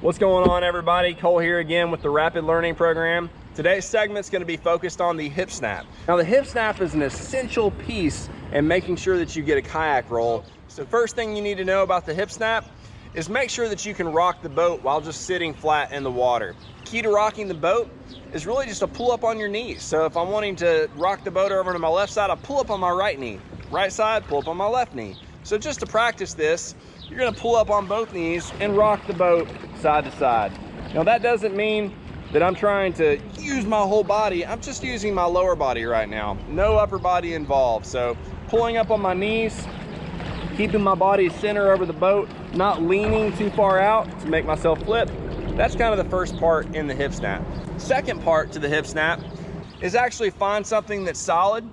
What's going on, everybody? Cole here again with the Rapid Learning Program. Today's segment is going to be focused on the hip snap. Now, the hip snap is an essential piece in making sure that you get a kayak roll. So first thing you need to know about the hip snap is make sure that you can rock the boat while just sitting flat in the water. Key to rocking the boat is really just to pull up on your knees. So if I'm wanting to rock the boat over to my left side, I'll pull up on my right knee. Right side, pull up on my left knee. So just to practice this, you're gonna pull up on both knees and rock the boat side to side. Now that doesn't mean that I'm trying to use my whole body. I'm just using my lower body right now. No upper body involved. So pulling up on my knees, keeping my body center over the boat, not leaning too far out to make myself flip. That's kind of the first part in the hip snap. Second part to the hip snap is actually find something that's solid,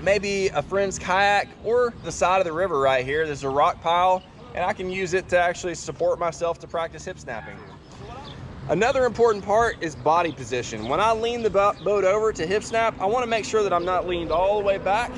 maybe a friend's kayak or the side of the river right here. There's a rock pile and I can use it to actually support myself to practice hip snapping. Another important part is body position. When I lean the boat over to hip snap, I want to make sure that I'm not leaned all the way back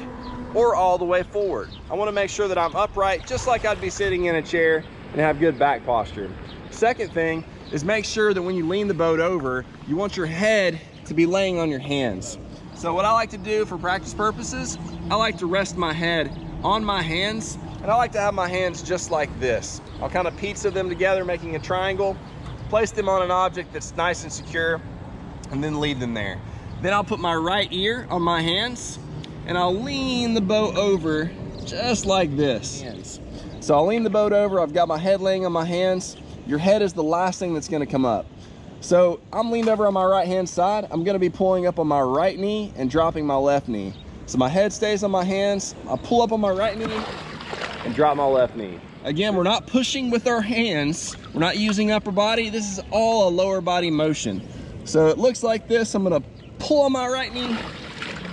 or all the way forward. I want to make sure that I'm upright, just like I'd be sitting in a chair, and have good back posture. Second thing is make sure that when you lean the boat over, you want your head to be laying on your hands. So what I like to do for practice purposes, I like to rest my head on my hands, and I like to have my hands just like this. I'll kind of pizza them together, making a triangle, place them on an object that's nice and secure, and then leave them there. Then I'll put my right ear on my hands, and I'll lean the boat over just like this. So I'll lean the boat over, I've got my head laying on my hands. Your head is the last thing that's gonna come up. So I'm leaned over on my right hand side. I'm gonna be pulling up on my right knee and dropping my left knee. So my head stays on my hands, I'll pull up on my right knee and drop my left knee. Again, we're not pushing with our hands. We're not using upper body. This is all a lower body motion. So it looks like this. I'm gonna pull on my right knee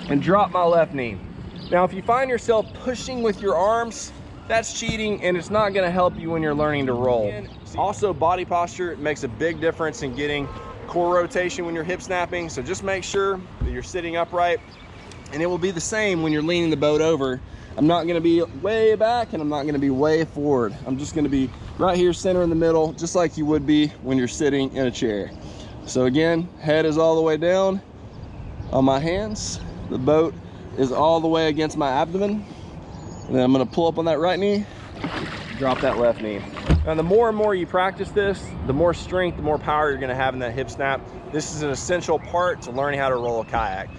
and drop my left knee. Now, if you find yourself pushing with your arms, that's cheating and it's not gonna help you when you're learning to roll. Also, body posture makes a big difference in getting core rotation when you're hip snapping. So just make sure that you're sitting upright, and it will be the same when you're leaning the boat over. I'm not gonna be way back and I'm not gonna be way forward. I'm just gonna be right here, center in the middle, just like you would be when you're sitting in a chair. So again, head is all the way down on my hands. The boat is all the way against my abdomen. And then I'm gonna pull up on that right knee, drop that left knee. Now, the more and more you practice this, the more strength, the more power you're gonna have in that hip snap. This is an essential part to learning how to roll a kayak.